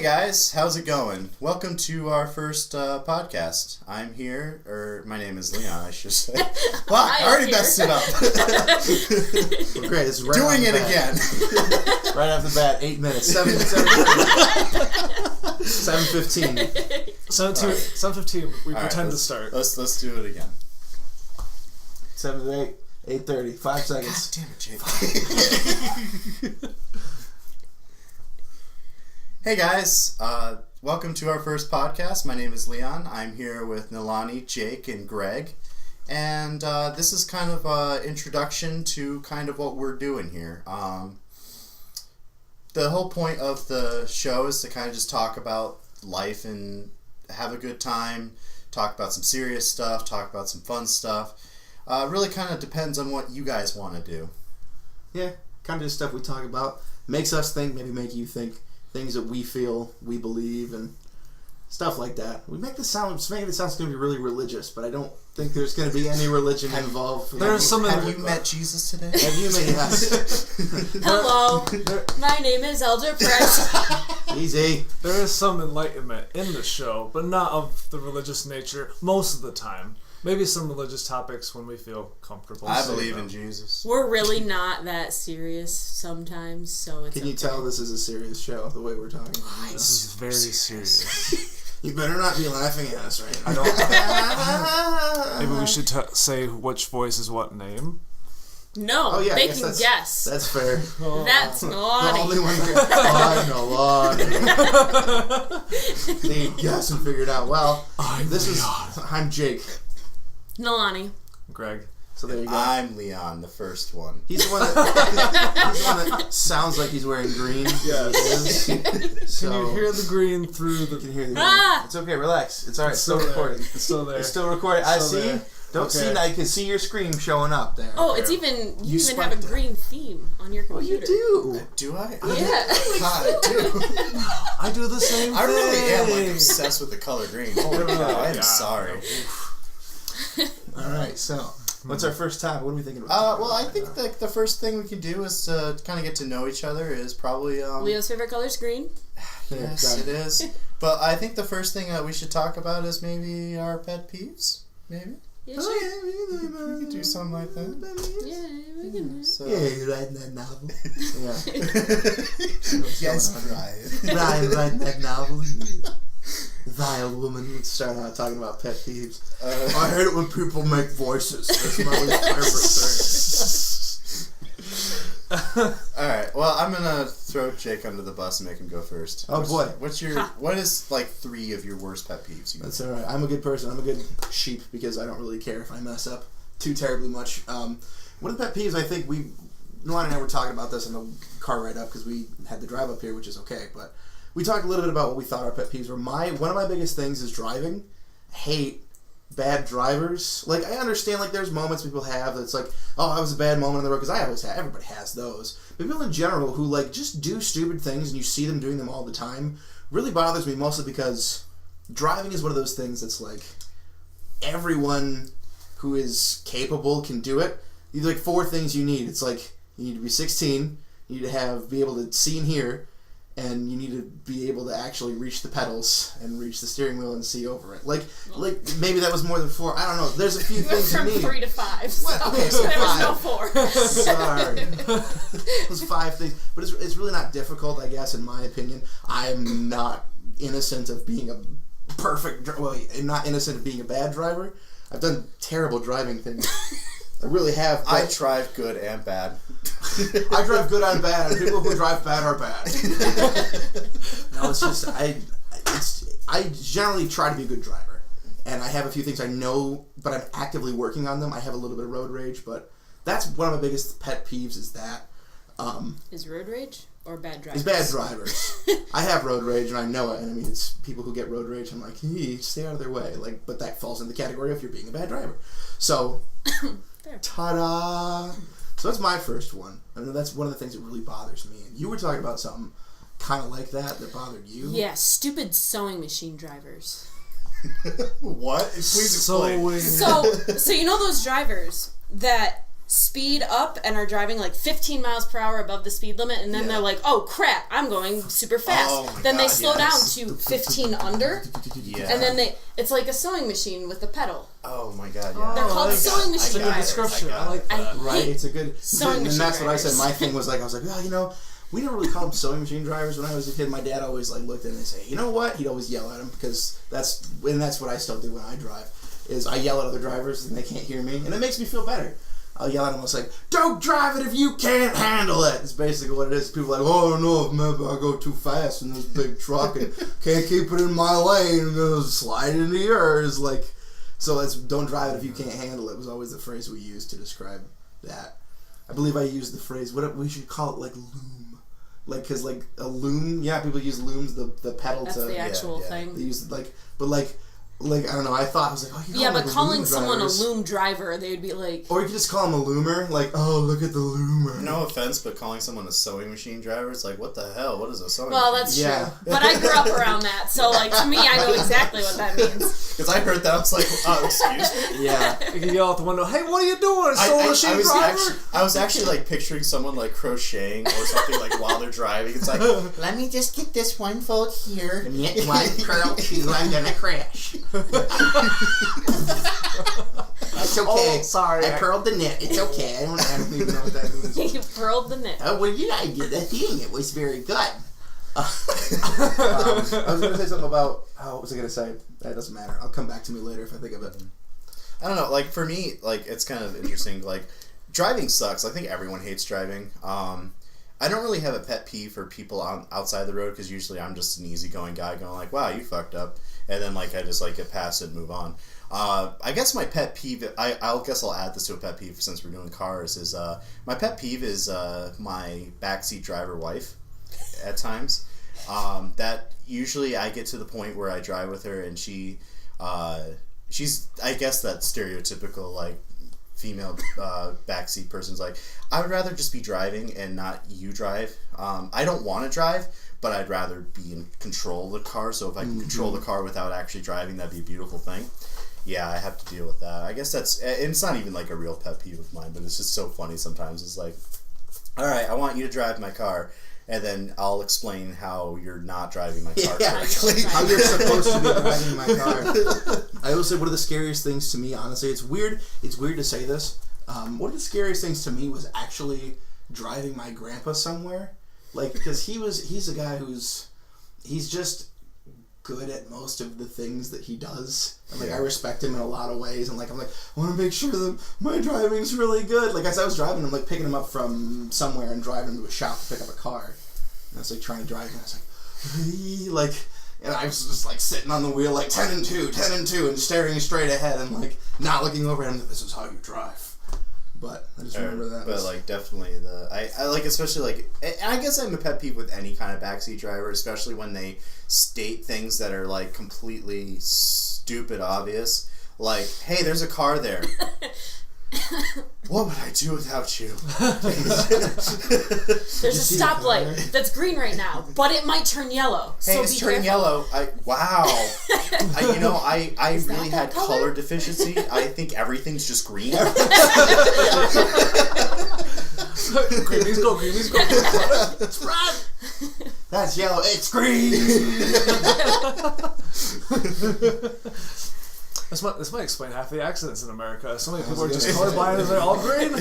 guys, how's it going? Welcome to our first podcast. I'm here, my name is Leon, I should say. Wow, I already messed it up. Well, great, it's right doing it again. Right off the bat, 8 minutes. 7:15. 7:15. We pretend to start. Let's do it again. 7 to 8. 8:30. 5 seconds. God damn it, Jake. Hey guys, welcome to our first podcast. My name is Leon. I'm here with Nilani, Jake, and Greg. And this is kind of an introduction to kind of what we're doing here. The whole point of the show is to kind of just talk about life and have a good time, talk about some serious stuff, talk about some fun stuff. Really kind of depends on what you guys want to do. Yeah, kind of just stuff we talk about. Makes us think, maybe make you think. Things that we feel, we believe, and stuff like that. We make it sound going to be really religious, but I don't think there's going to be any religion involved. Have you met Jesus today? Have you met? Yes. Hello, my name is Elder Price. Easy. There is some enlightenment in the show, but not of the religious nature most of the time. Maybe some religious topics when we feel comfortable. I believe in Jesus. We're really not that serious sometimes, so it's Can you tell this is a serious show, the way we're talking? This is very serious. You better not be laughing at us right now. I don't. Maybe we should say which voice is what name. No, they can guess. That's fair. That's naughty. The only one they guess and figure it out. Well, I'm Jake. Nilani. Greg. So there you go. I'm Leon, the first one. He's the one that sounds like he's wearing green. Yes. So, can you hear the green through the... You can hear the green. It's okay, relax. It's alright, it's still recording. It's still there. It's still recording. I see. There. Don't see now. You can see your screen showing up there. Oh, it's even... You even have a green theme on your computer. Oh, you do? Do I? Yeah. God, I do. I do the same thing. I really am obsessed with the color green. Holy cow, I'm sorry. Alright, so... What's our first time? What are we thinking about? Well, I think the first thing we can do is to kind of get to know each other is probably... Leo's favorite color is green. Yes, it is. But I think the first thing that we should talk about is maybe our pet peeves, maybe? Yeah, we could do something like that. Yeah, we can. So. Yeah, you're writing that novel. Yes, Brian. Brian writing that novel. Vile woman. Let's start out talking about pet peeves. I hate it when people make voices. That's my favorite thing. Alright, well, I'm gonna throw Jake under the bus and make him go first. Oh, boy. What is, like, 3 of your worst pet peeves? That's alright. I'm a good person. I'm a good sheep because I don't really care if I mess up too terribly much. One of the pet peeves, I think Nolan and I were talking about this in the car ride up because we had the drive up here, which is okay, but we talked a little bit about what we thought our pet peeves were. One of my biggest things is driving. Hate bad drivers. Like, I understand, like, there's moments people have that's like, oh, that was a bad moment on the road, because everybody has those. But people in general who, like, just do stupid things and you see them doing them all the time really bothers me, mostly because driving is one of those things that's like, everyone who is capable can do it. You like 4 things you need. It's like, you need to be 16, you need to be able to see and hear, and you need to be able to actually reach the pedals and reach the steering wheel and see over it. Like maybe that was more than 4. I don't know. There's a few things you need. From 3 to 5. So okay, so there 5. was no 4. Sorry. It was 5 things. But it's really not difficult, I guess, in my opinion. I'm not innocent of being a I'm not innocent of being a bad driver. I've done terrible driving things. I really have. I drive good and bad. I drive good and bad, and people who drive bad are bad. No, it's just I generally try to be a good driver, and I have a few things I know, but I'm actively working on them. I have a little bit of road rage, but that's one of my biggest pet peeves. Is that is road rage or bad drivers? It's bad drivers. I have road rage, and I know it. And I mean, it's people who get road rage. I'm like, hey, stay out of their way. Like, but that falls in the category of you're being a bad driver. So. Ta-da! So that's my first one. I mean, that's one of the things that really bothers me. And you were talking about something kind of like that bothered you. Yeah, stupid sewing machine drivers. What? Please explain. So you know those drivers that speed up and are driving like 15 miles per hour above the speed limit, and then they're like, oh crap, I'm going super fast. Then they slow down to 15 under, and then it's like a sewing machine with a pedal. Oh my god, yeah. They're called sewing machine drivers. Description. I like that. Right, it's a good sewing and machine that's what I drivers. said. My thing was like, I was like, well, you know, we never really call them sewing machine drivers. When I was a kid, my dad always like looked at it and say, you know what? He'd always yell at them because that's what I still do when I drive. Is I yell at other drivers and they can't hear me, and it makes me feel better. I'll yell at them. It's like, don't drive it if you can't handle it. It's basically what it is. People are like, oh, I don't know if maybe I go too fast in this big truck and can't keep it in my lane and gonna slide into yours. Like, so that's don't drive it if you can't handle it was always the phrase we used to describe that. I believe I used the phrase, what we should call it, like loom. Like, because like a loom, yeah, people use looms, the pedal That's to. the actual thing. They use like, but like I don't know. I thought I was like, oh, you Yeah, call but like calling loom someone drivers. a loom driver, they would be like, Or you could just call them a loomer, like, oh, look at the loomer. No offense, but calling someone a sewing machine driver is like, what the hell? What is a sewing well, machine? that's true. But I grew up around that, so like to me, I know exactly what that means. Because I heard that, I was like, excuse me? Yeah. You can yell out the window, hey, what are you doing, sewing machine driver? I was actually like picturing someone like crocheting or something like while they're driving. It's like, let me just get this one fold here. Knit one, curl two, I'm gonna crash. That's okay. Oh, sorry. I curled the knit. It's okay. I don't even know what that means. You pearled the knit. Oh, well, I did the thing. It was very good. I was going to say something about, what was I going to say? That doesn't matter. I'll come back to me later if I think of it. I don't know. Like for me, like it's kind of interesting. Like driving sucks. I think everyone hates driving. I don't really have a pet peeve for people outside the road because usually I'm just an easygoing guy going like, wow, you fucked up. And then like I just like get past it and move on. I guess my pet peeve, I'll add this to a pet peeve since we're doing cars, is my pet peeve is my backseat driver wife at times. That usually I get to the point where I drive with her and she's, I guess that stereotypical like female backseat person's like, I would rather just be driving and not you drive. I don't want to drive, but I'd rather be in control of the car. So if I can control the car without actually driving, that'd be a beautiful thing. Yeah, I have to deal with that. I guess that's, and it's not even like a real pet peeve of mine, but it's just so funny sometimes. It's like, all right, I want you to drive my car, and then I'll explain how you're not driving my car correctly. How you're supposed to be driving my car. I will say one of the scariest things to me, honestly, it's weird to say this. One of the scariest things to me was actually driving my grandpa somewhere. Like, because he's a guy he's just good at most of the things that he does. And like I respect him in a lot of ways, and like I'm like, I want to make sure that my driving's really good. Like as I was driving, I'm like picking him up from somewhere and driving him to a shop to pick up a car. And I was like trying to drive, and I was like, and I was just like sitting on the wheel like 10 and 2, and staring straight ahead and like not looking over. And I'm like, this is how you drive. But I just remember that. But like definitely I like especially like, and I guess I'm a pet peeve with any kind of backseat driver, especially when they state things that are like completely stupid obvious. Like, hey, there's a car there. What would I do without you? There's a stoplight that's green right now, but it might turn yellow. Hey, So it's be turning careful. yellow. I really had color deficiency. I think everything's just green. Greenies go. It's red. That's yellow. It's green. This might explain half the accidents in America. So many people are just colorblind and they're all green.